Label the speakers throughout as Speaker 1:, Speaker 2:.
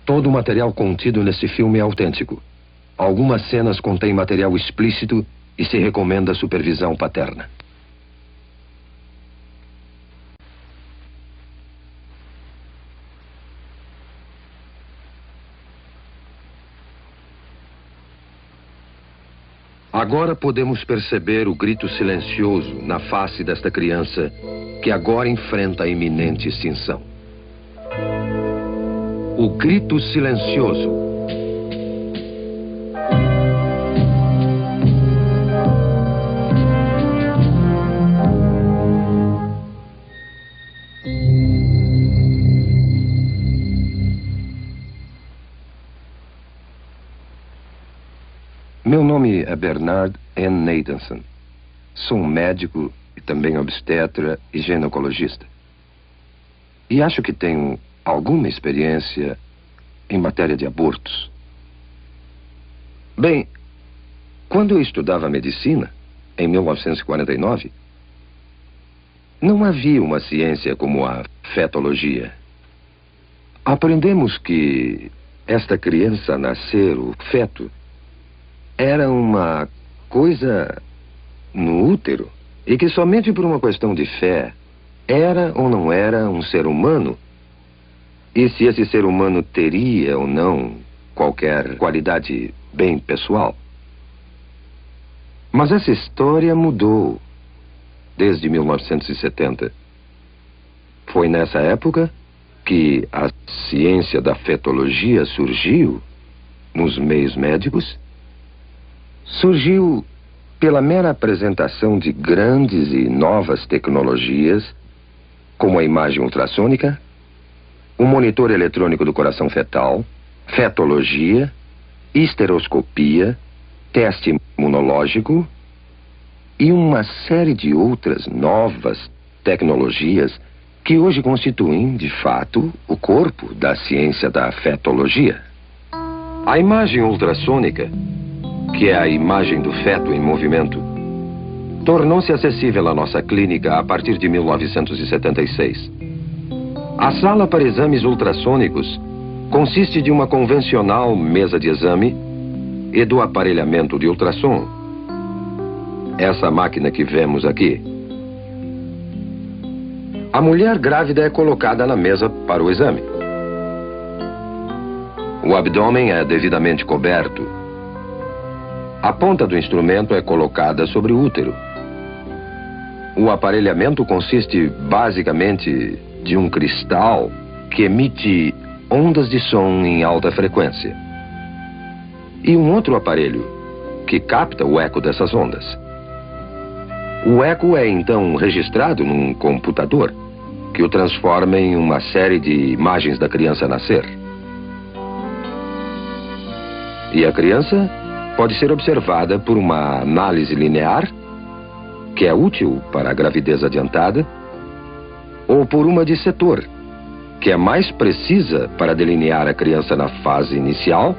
Speaker 1: Todo o material contido nesse filme é autêntico. Algumas cenas contêm material explícito e se recomenda supervisão paterna. Agora podemos perceber o grito silencioso na face desta criança que agora enfrenta a iminente extinção. O grito silencioso. Meu nome é Bernard N. Nathanson. Sou um médico e também obstetra e ginecologista. E acho que tenho alguma experiência em matéria de abortos. Bem, quando eu estudava medicina, em 1949, não havia uma ciência como a fetologia. Aprendemos que esta criança a nascer, o feto, era uma coisa no útero e que somente por uma questão de fé era ou não era um ser humano e se esse ser humano teria ou não qualquer qualidade bem pessoal. Mas essa história mudou desde 1970. Foi nessa época que a ciência da fetologia surgiu nos meios médicos. Surgiu pela mera apresentação de grandes e novas tecnologias, como a imagem ultrassônica, o monitor eletrônico do coração fetal, fetologia, histeroscopia, teste imunológico e uma série de outras novas tecnologias que hoje constituem, de fato, o corpo da ciência da fetologia. A imagem ultrassônica, que é a imagem do feto em movimento, tornou-se acessível à nossa clínica a partir de 1976. A sala para exames ultrassônicos consiste de uma convencional mesa de exame e do aparelhamento de ultrassom. Essa máquina que vemos aqui. A mulher grávida é colocada na mesa para o exame. O abdômen é devidamente coberto. A ponta do instrumento é colocada sobre o útero. O aparelhamento consiste basicamente de um cristal que emite ondas de som em alta frequência e um outro aparelho que capta o eco dessas ondas. O eco é então registrado num computador que o transforma em uma série de imagens da criança nascer. E a criança pode ser observada por uma análise linear, que é útil para a gravidez adiantada, ou por uma de setor, que é mais precisa para delinear a criança na fase inicial,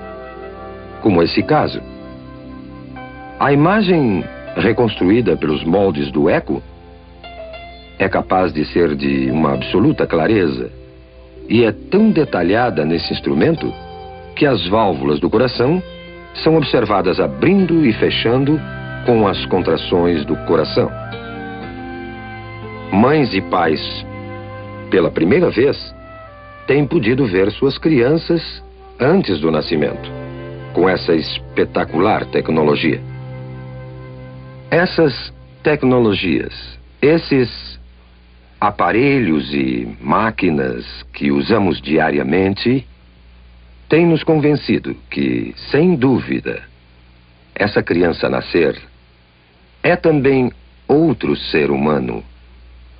Speaker 1: como esse caso. A imagem reconstruída pelos moldes do eco é capaz de ser de uma absoluta clareza e é tão detalhada nesse instrumento que as válvulas do coração são observadas abrindo e fechando com as contrações do coração. Mães e pais, pela primeira vez, têm podido ver suas crianças antes do nascimento, com essa espetacular tecnologia. Essas tecnologias, esses aparelhos e máquinas que usamos diariamente, tem nos convencido que, sem dúvida, essa criança a nascer é também outro ser humano,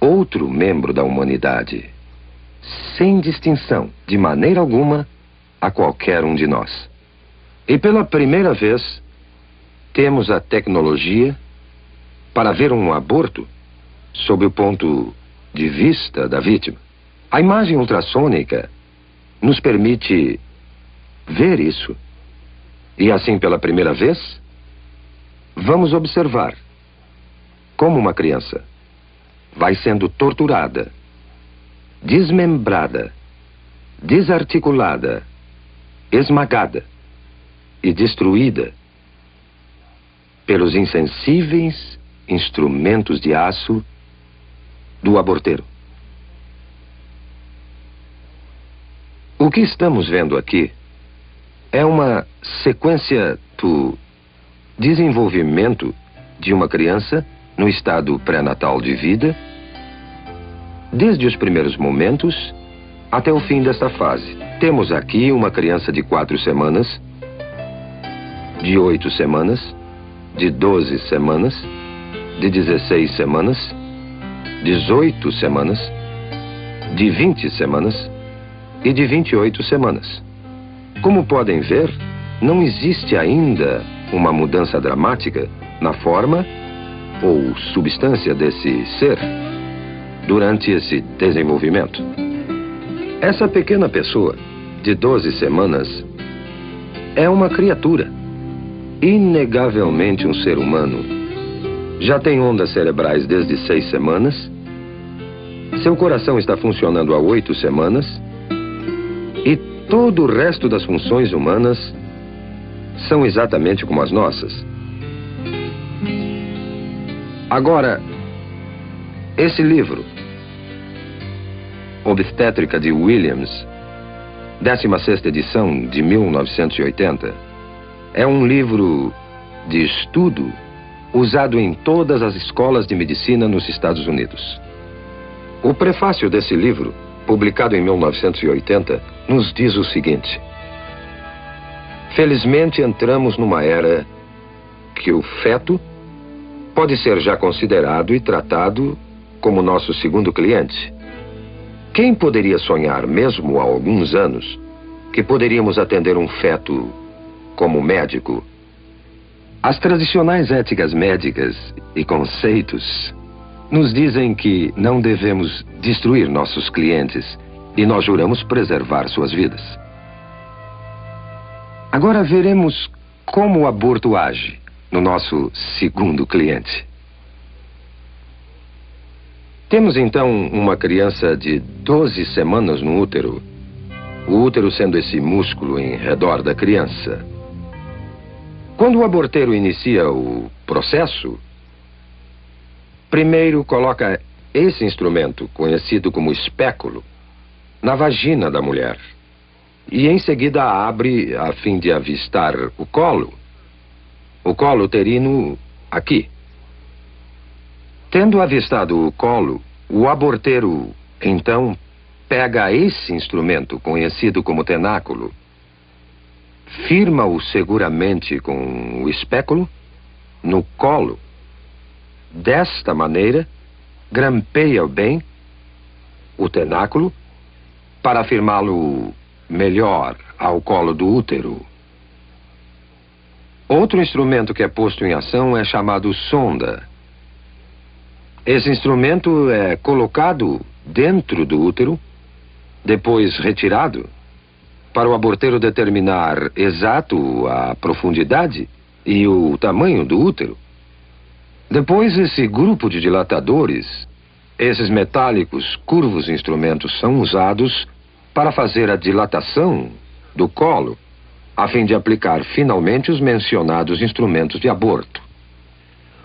Speaker 1: outro membro da humanidade, sem distinção, de maneira alguma, a qualquer um de nós. E pela primeira vez, temos a tecnologia para ver um aborto sob o ponto de vista da vítima. A imagem ultrassônica nos permite ver isso. E assim, pela primeira vez, vamos observar como uma criança vai sendo torturada, desmembrada, desarticulada esmagada e destruída pelos insensíveis instrumentos de aço do aborteiro. O que estamos vendo aqui é uma sequência do desenvolvimento de uma criança no estado pré-natal de vida, desde os primeiros momentos até o fim desta fase. Temos aqui uma criança de 4 semanas, de 8 semanas, de 12 semanas, de 16 semanas, 18 semanas, de 20 semanas e de 28 semanas. Como podem ver, não existe ainda uma mudança dramática na forma ou substância desse ser durante esse desenvolvimento. Essa pequena pessoa, de 12 semanas, é uma criatura, inegavelmente um ser humano. Já tem ondas cerebrais desde 6 semanas, seu coração está funcionando há 8 semanas e todo o resto das funções humanas são exatamente como as nossas. Agora, esse livro, Obstétrica de Williams, 16ª edição de 1980, é um livro de estudo usado em todas as escolas de medicina nos Estados Unidos. O prefácio desse livro, publicado em 1980, nos diz o seguinte: felizmente entramos numa era que o feto pode ser já considerado e tratado como nosso segundo cliente. Quem poderia sonhar, mesmo há alguns anos, que poderíamos atender um feto como médico? As tradicionais éticas médicas e conceitos nos dizem que não devemos destruir nossos clientes e nós juramos preservar suas vidas. Agora veremos como o aborto age no nosso segundo cliente. Temos então uma criança de 12 semanas no útero, o útero sendo esse músculo em redor da criança. Quando o aborteiro inicia o processo, primeiro coloca esse instrumento, conhecido como espéculo, na vagina da mulher e em seguida abre a fim de avistar o colo uterino aqui. Tendo avistado o colo, o aborteiro, então, pega esse instrumento, conhecido como tenáculo, firma-o seguramente com o espéculo no colo. Desta maneira, grampeia bem o tenáculo para firmá-lo melhor ao colo do útero. Outro instrumento que é posto em ação é chamado sonda. Esse instrumento é colocado dentro do útero, depois retirado, para o aborteiro determinar exato a profundidade e o tamanho do útero. Depois, esse grupo de dilatadores, esses metálicos curvos instrumentos, são usados para fazer a dilatação do colo, a fim de aplicar finalmente os mencionados instrumentos de aborto.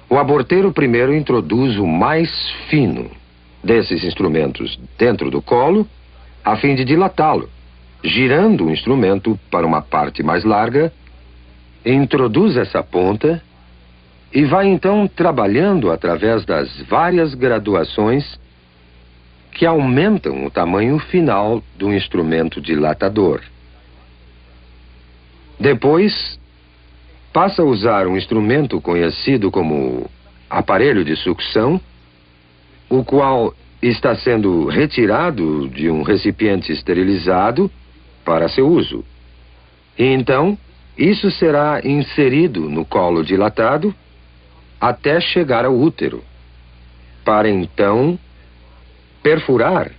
Speaker 1: O aborteiro primeiro introduz o mais fino desses instrumentos dentro do colo, a fim de dilatá-lo, girando o instrumento para uma parte mais larga, introduz essa ponta e vai então trabalhando através das várias graduações que aumentam o tamanho final do instrumento dilatador. Depois, passa a usar um instrumento conhecido como aparelho de sucção, o qual está sendo retirado de um recipiente esterilizado para seu uso. E então, isso será inserido no colo dilatado até chegar ao útero, para então perfurar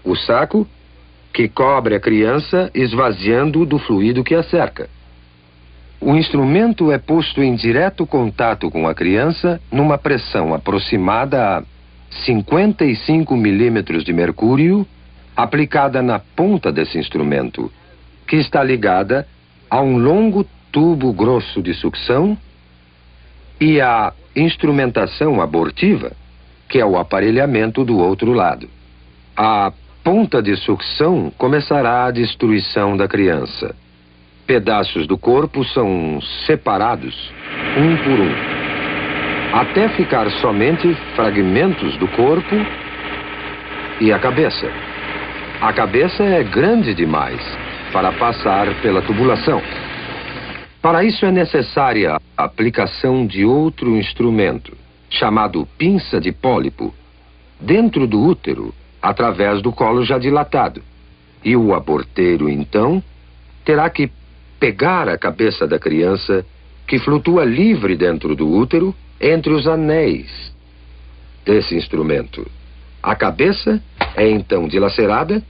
Speaker 1: o saco que cobre a criança, esvaziando do fluido que a cerca. O instrumento é posto em direto contato com a criança numa pressão aproximada a 55 milímetros de mercúrio, aplicada na ponta desse instrumento, que está ligada há um longo tubo grosso de sucção e a instrumentação abortiva, que é o aparelhamento do outro lado. A ponta de sucção começará a destruição da criança. Pedaços do corpo são separados, um por um, até ficar somente fragmentos do corpo e a cabeça. A cabeça é grande demais para passar pela tubulação. Para isso é necessária a aplicação de outro instrumento, chamado pinça de pólipo, dentro do útero, através do colo já dilatado. E o aborteiro, então, terá que pegar a cabeça da criança, que flutua livre dentro do útero, entre os anéis desse instrumento. A cabeça é então dilacerada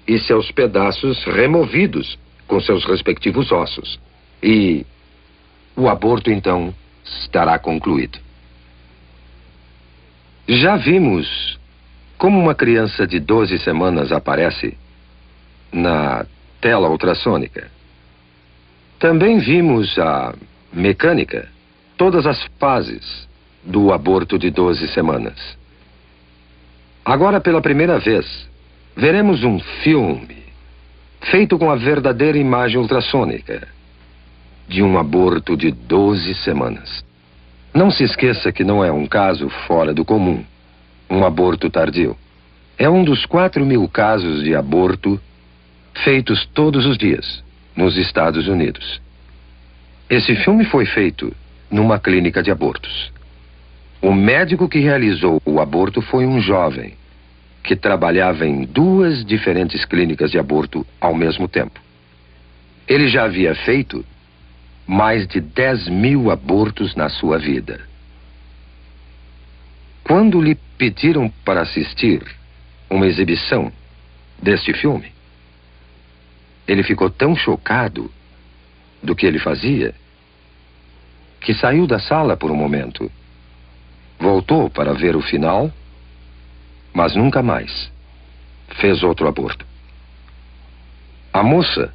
Speaker 1: e seus pedaços removidos com seus respectivos ossos. E o aborto, então, estará concluído. Já vimos como uma criança de 12 semanas aparece na tela ultrassônica. Também vimos a mecânica, todas as fases do aborto de 12 semanas. Agora, pela primeira vez, veremos um filme feito com a verdadeira imagem ultrassônica de um aborto de 12 semanas. Não se esqueça que não é um caso fora do comum, um aborto tardio. É um dos 4.000 casos de aborto feitos todos os dias nos Estados Unidos. Esse filme foi feito numa clínica de abortos. O médico que realizou o aborto foi um jovem que trabalhava em 2 diferentes clínicas de aborto ao mesmo tempo. Ele já havia feito mais de 10.000 abortos na sua vida. Quando lhe pediram para assistir uma exibição deste filme, ele ficou tão chocado do que ele fazia que saiu da sala por um momento. Voltou para ver o final, mas nunca mais fez outro aborto. A moça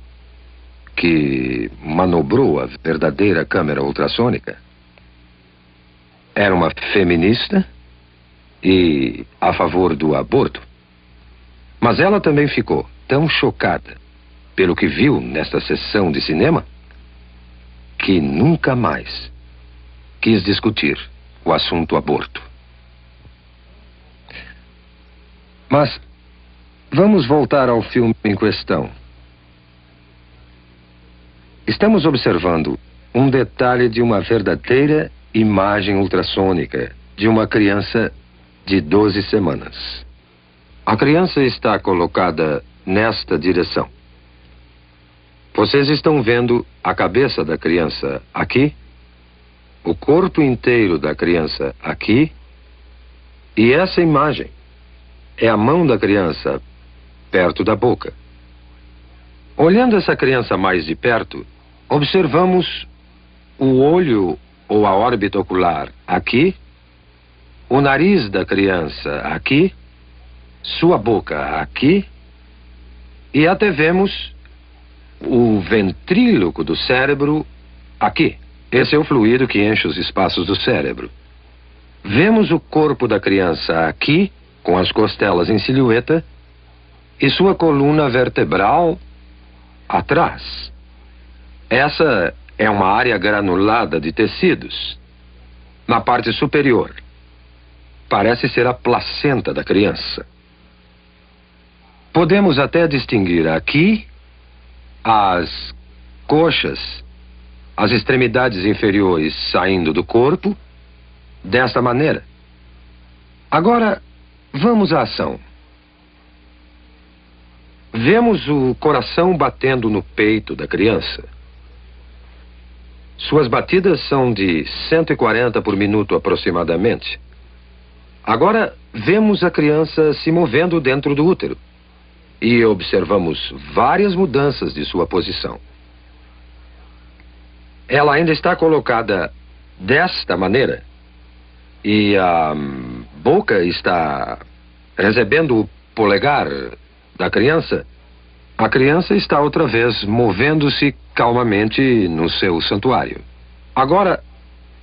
Speaker 1: que manobrou a verdadeira câmera ultrassônica era uma feminista e a favor do aborto. Mas ela também ficou tão chocada pelo que viu nesta sessão de cinema que nunca mais quis discutir o assunto aborto. Mas vamos voltar ao filme em questão. Estamos observando um detalhe de uma verdadeira imagem ultrassônica de uma criança de 12 semanas. A criança está colocada nesta direção. Vocês estão vendo a cabeça da criança aqui, o corpo inteiro da criança aqui, e essa imagem é a mão da criança perto da boca. Olhando essa criança mais de perto, observamos o olho ou a órbita ocular aqui, o nariz da criança aqui, sua boca aqui, e até vemos o ventríloco do cérebro aqui. Esse é o fluido que enche os espaços do cérebro. Vemos o corpo da criança aqui, com as costelas em silhueta, e sua coluna vertebral atrás. Essa é uma área granulada de tecidos. Na parte superior, parece ser a placenta da criança. Podemos até distinguir aqui as coxas, as extremidades inferiores saindo do corpo, desta maneira. Agora, vamos à ação. Vemos o coração batendo no peito da criança. Suas batidas são de 140 por minuto aproximadamente. Agora, vemos a criança se movendo dentro do útero e observamos várias mudanças de sua posição. Ela ainda está colocada desta maneira e a boca está recebendo o polegar da criança A criança está outra vez movendo-se calmamente no seu santuário. Agora,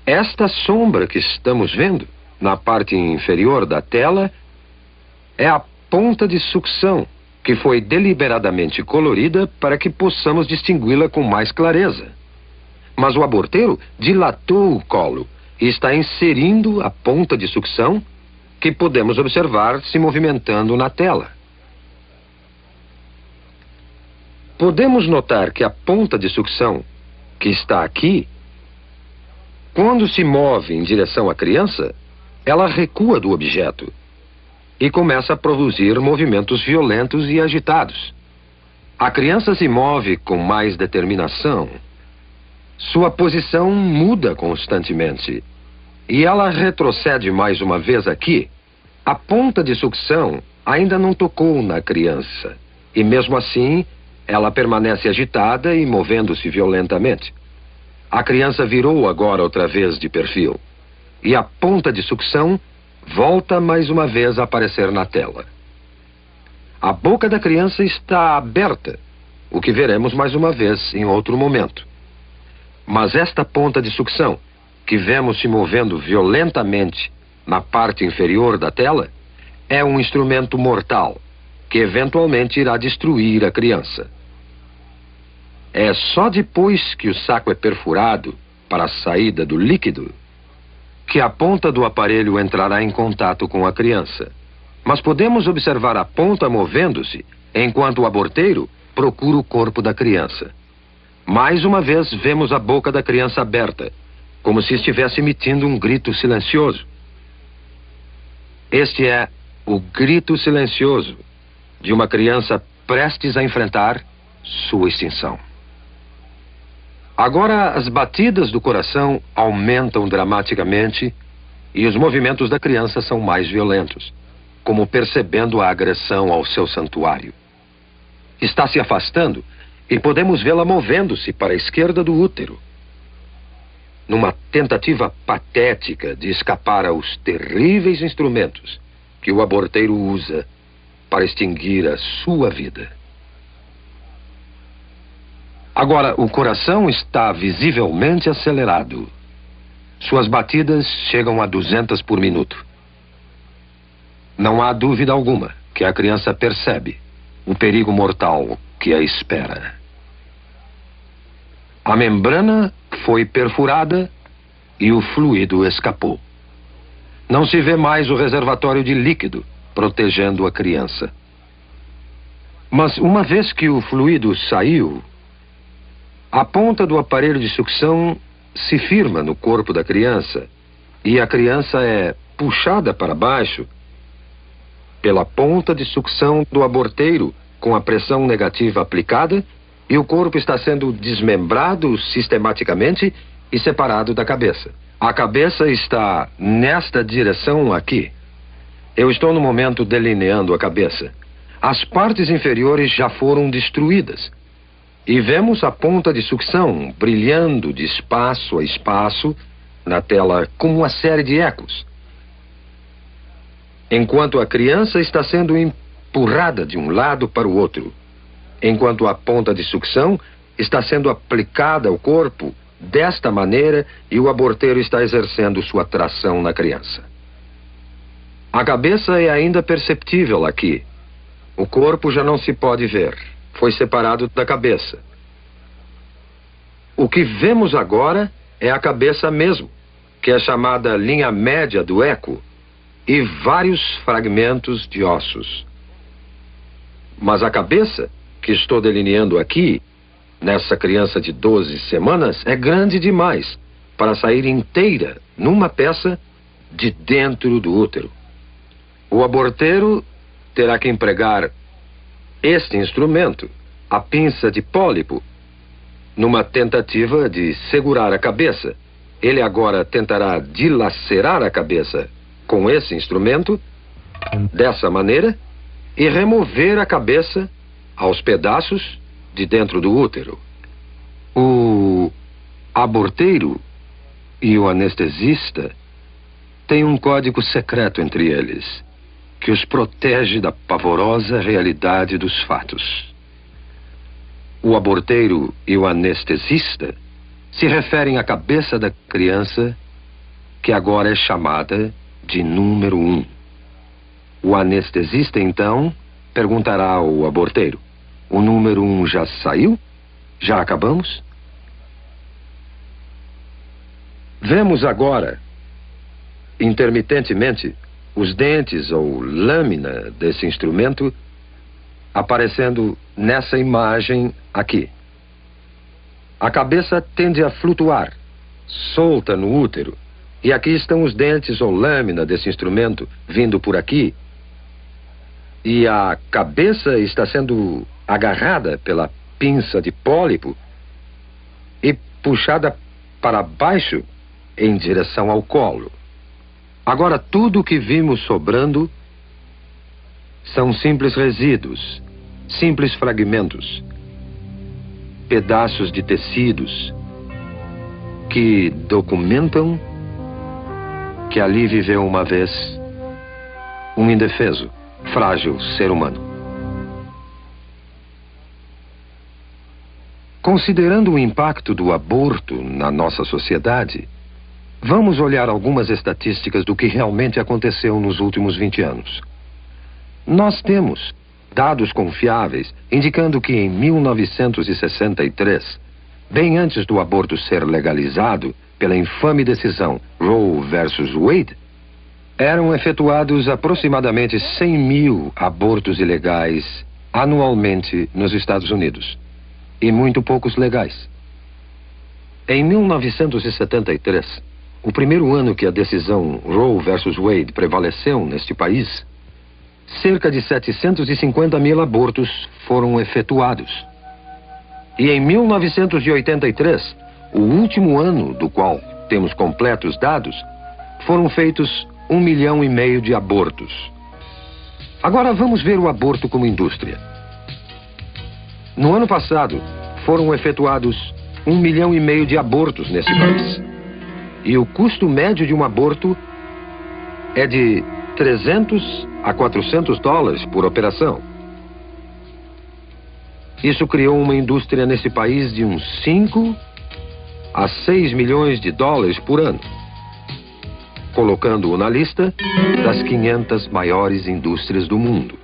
Speaker 1: esta sombra que estamos vendo na parte inferior da tela é a ponta de sucção que foi deliberadamente colorida para que possamos distingui-la com mais clareza. Mas o aborteiro dilatou o colo e está inserindo a ponta de sucção que podemos observar se movimentando na tela. Podemos notar que a ponta de sucção que está aqui, quando se move em direção à criança, ela recua do objeto e começa a produzir movimentos violentos e agitados. A criança se move com mais determinação. Sua posição muda constantemente e ela retrocede mais uma vez aqui. A ponta de sucção ainda não tocou na criança e mesmo assim ela permanece agitada e movendo-se violentamente. A criança virou agora outra vez de perfil e a ponta de sucção volta mais uma vez a aparecer na tela. A boca da criança está aberta, o que veremos mais uma vez em outro momento. Mas esta ponta de sucção, que vemos se movendo violentamente na parte inferior da tela, é um instrumento mortal, que eventualmente irá destruir a criança. É só depois que o saco é perfurado para a saída do líquido que a ponta do aparelho entrará em contato com a criança. Mas podemos observar a ponta movendo-se enquanto o aborteiro procura o corpo da criança. Mais uma vez vemos a boca da criança aberta, como se estivesse emitindo um grito silencioso. Este é o grito silencioso de uma criança prestes a enfrentar sua extinção. Agora as batidas do coração aumentam dramaticamente e os movimentos da criança são mais violentos, como percebendo a agressão ao seu santuário. Está se afastando e podemos vê-la movendo-se para a esquerda do útero, numa tentativa patética de escapar aos terríveis instrumentos que o aborteiro usa para extinguir a sua vida. Agora, o coração está visivelmente acelerado. Suas batidas chegam a 200 por minuto. Não há dúvida alguma que a criança percebe o perigo mortal que a espera. A membrana foi perfurada e o fluido escapou. Não se vê mais o reservatório de líquido protegendo a criança. Mas uma vez que o fluido saiu, a ponta do aparelho de sucção se firma no corpo da criança e a criança é puxada para baixo pela ponta de sucção do aborteiro com a pressão negativa aplicada e o corpo está sendo desmembrado sistematicamente e separado da cabeça. A cabeça está nesta direção aqui. Eu estou no momento delineando a cabeça. As partes inferiores já foram destruídas. E vemos a ponta de sucção brilhando de espaço a espaço na tela como uma série de ecos. Enquanto a criança está sendo empurrada de um lado para o outro, enquanto a ponta de sucção está sendo aplicada ao corpo desta maneira e o aborteiro está exercendo sua tração na criança. A cabeça é ainda perceptível aqui. O corpo já não se pode ver. Foi separado da cabeça. O que vemos agora é a cabeça mesmo, que é chamada linha média do eco, e vários fragmentos de ossos. Mas a cabeça, que estou delineando aqui, nessa criança de 12 semanas, é grande demais para sair inteira numa peça de dentro do útero. O aborteiro terá que empregar este instrumento, a pinça de pólipo, numa tentativa de segurar a cabeça. Ele agora tentará dilacerar a cabeça com esse instrumento, dessa maneira, e remover a cabeça aos pedaços de dentro do útero. O aborteiro e o anestesista têm um código secreto entre eles, que os protege da pavorosa realidade dos fatos. o aborteiro e o anestesista se referem à cabeça da criança, que agora é chamada de número 1. O anestesista, então, perguntará ao aborteiro: o número 1 já saiu? Já acabamos? Vemos agora, intermitentemente, os dentes ou lâmina desse instrumento aparecendo nessa imagem aqui. A cabeça tende a flutuar, solta no útero, e aqui estão os dentes ou lâmina desse instrumento vindo por aqui, e a cabeça está sendo agarrada pela pinça de pólipo e puxada para baixo em direção ao colo. Agora, tudo o que vimos sobrando são simples resíduos, simples fragmentos, pedaços de tecidos que documentam que ali viveu uma vez um indefeso, frágil ser humano. Considerando o impacto do aborto na nossa sociedade, vamos olhar algumas estatísticas do que realmente aconteceu nos últimos 20 anos. Nós temos dados confiáveis indicando que em 1963, bem antes do aborto ser legalizado pela infame decisão Roe versus Wade, eram efetuados aproximadamente 100 mil abortos ilegais anualmente nos Estados Unidos, e muito poucos legais. Em 1973, o primeiro ano que a decisão Roe versus Wade prevaleceu neste país, cerca de 750 mil abortos foram efetuados. E em 1983, o último ano do qual temos completos dados, foram feitos 1,5 milhão de abortos. Agora vamos ver o aborto como indústria. No ano passado, foram efetuados 1,5 milhão de abortos nesse país. E o custo médio de um aborto é de 300 a 400 dólares por operação. Isso criou uma indústria nesse país de uns 5 a 6 milhões de dólares por ano, colocando-o na lista das 500 maiores indústrias do mundo.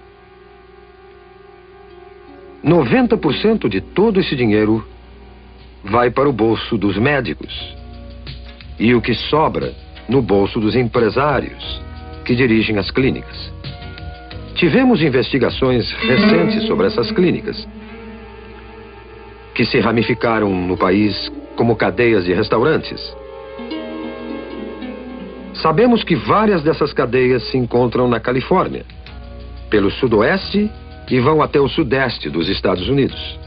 Speaker 1: 90% de todo esse dinheiro vai para o bolso dos médicos e o que sobra no bolso dos empresários que dirigem as clínicas. Tivemos investigações recentes sobre essas clínicas, que se ramificaram no país como cadeias de restaurantes. Sabemos que várias dessas cadeias se encontram na Califórnia, pelo sudoeste e vão até o sudeste dos Estados Unidos.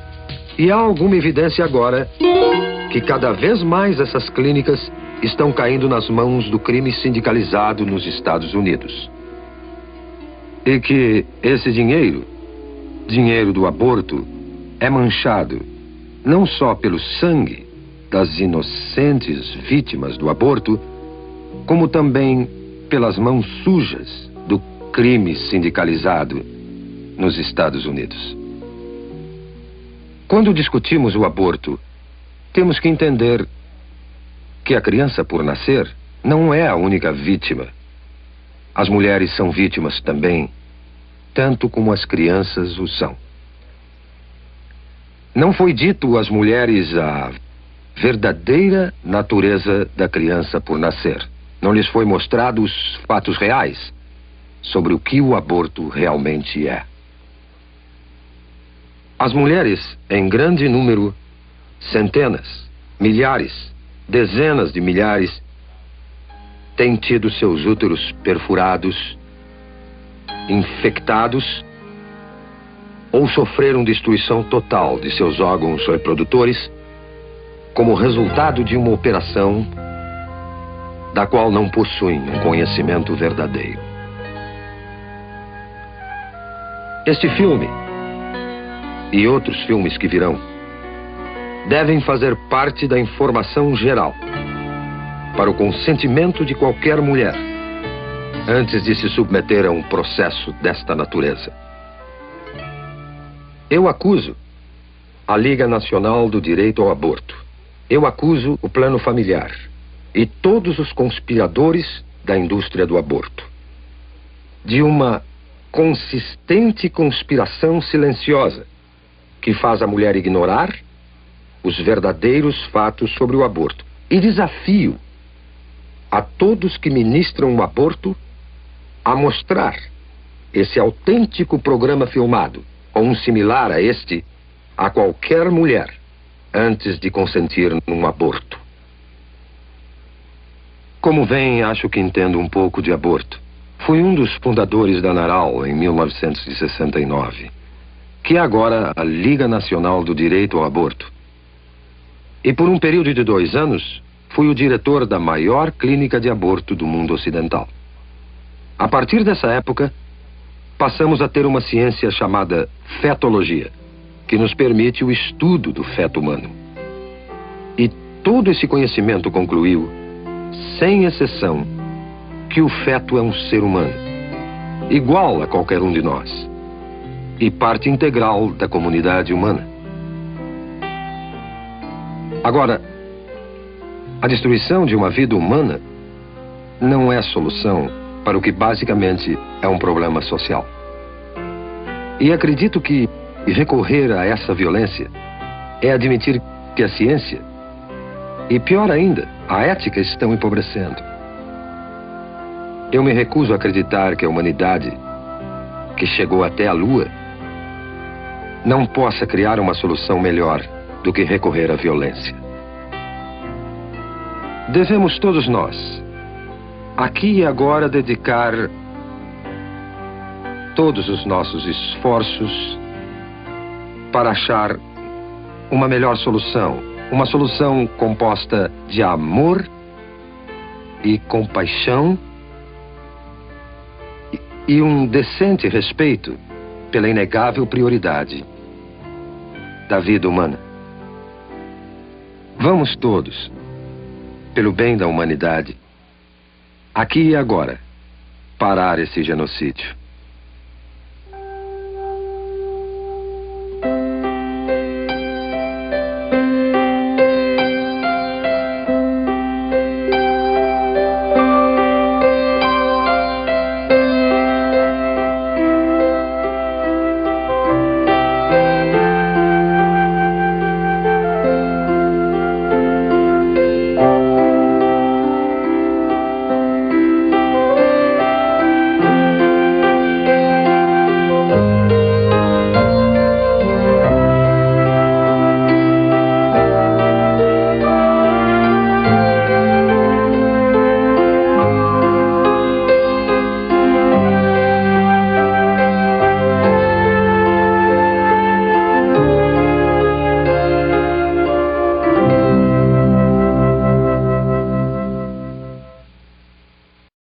Speaker 1: E há alguma evidência agora que cada vez mais essas clínicas estão caindo nas mãos do crime sindicalizado nos Estados Unidos. E que esse dinheiro do aborto, é manchado não só pelo sangue das inocentes vítimas do aborto, como também pelas mãos sujas do crime sindicalizado nos Estados Unidos. Quando discutimos o aborto, temos que entender que a criança por nascer não é a única vítima. As mulheres são vítimas também, tanto como as crianças o são. Não foi dito às mulheres a verdadeira natureza da criança por nascer. Não lhes foi mostrado os fatos reais sobre o que o aborto realmente é. As mulheres, em grande número, centenas, milhares, dezenas de milhares, têm tido seus úteros perfurados, infectados, ou sofreram destruição total de seus órgãos reprodutores como resultado de uma operação da qual não possuem um conhecimento verdadeiro. Este filme e outros filmes que virão devem fazer parte da informação geral para o consentimento de qualquer mulher antes de se submeter a um processo desta natureza. Eu acuso a Liga Nacional do Direito ao Aborto. Eu acuso o plano familiar e todos os conspiradores da indústria do aborto de uma consistente conspiração silenciosa que faz a mulher ignorar os verdadeiros fatos sobre o aborto. E desafio a todos que ministram o aborto a mostrar esse autêntico programa filmado, ou um similar a este, a qualquer mulher antes de consentir num aborto. Como veem, acho que entendo um pouco de aborto. Fui um dos fundadores da NARAL em 1969, que é agora a Liga Nacional do Direito ao Aborto. E por um período de 2 anos, fui o diretor da maior clínica de aborto do mundo ocidental. A partir dessa época, passamos a ter uma ciência chamada fetologia, que nos permite o estudo do feto humano. E todo esse conhecimento concluiu, sem exceção, que o feto é um ser humano, igual a qualquer um de nós, e parte integral da comunidade humana. Agora, a destruição de uma vida humana não é solução para o que basicamente é um problema social. E acredito que recorrer a essa violência é admitir que a ciência, e pior ainda, a ética estão empobrecendo. Eu me recuso a acreditar que a humanidade, que chegou até a Lua, não possa criar uma solução melhor do que recorrer à violência. Devemos todos nós, aqui e agora, dedicar todos os nossos esforços para achar uma melhor solução, uma solução composta de amor e compaixão e um decente respeito pela inegável prioridade da vida humana. Vamos todos, pelo bem da humanidade, aqui e agora, parar esse genocídio.